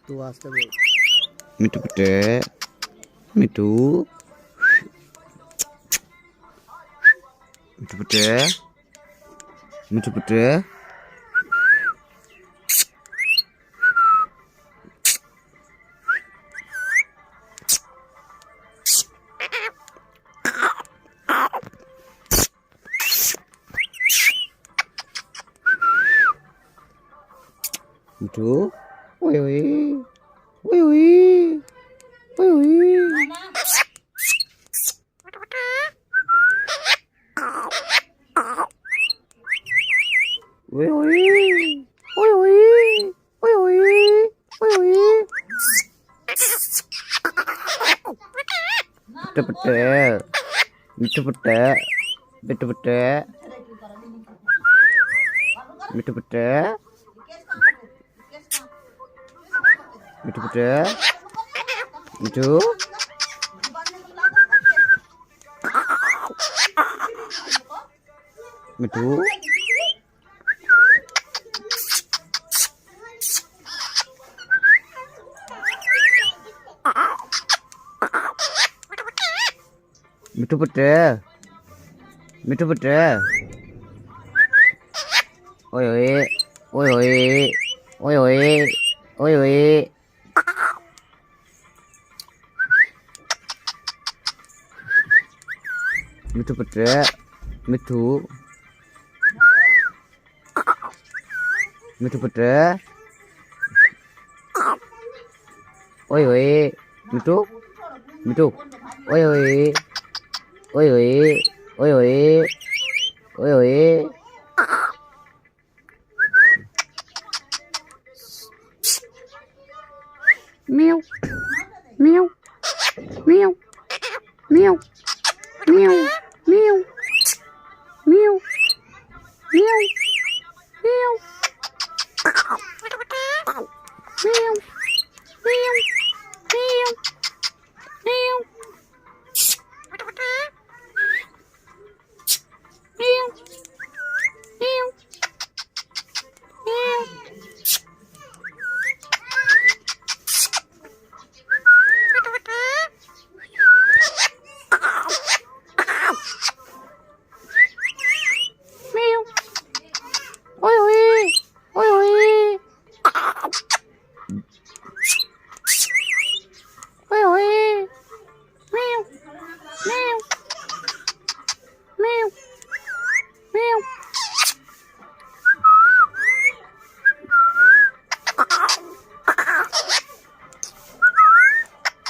तू आस्ते बोल। मिठू बेटे मिठू मिठू बेटे मिठू बेटे मिठू ओए ओए ओए ओए ओए ओए ओए ओए ओए ओए ओए ओए मिठू बेटे मिठू बेटे मिठू बेटे मिठू बेटे मिठू मिठू मिठू बेटे मिठू बेटे ओए ओए ओए ओए ओए ओए ओए ओए मिठू बेटे मिठू मिठू बेटे ओए ओए मिठू मिठू ओए ओए ओए ओए ओए ओए ओए ओए meow meow meow meow meow meow meow meow meow meow meow meow meow meow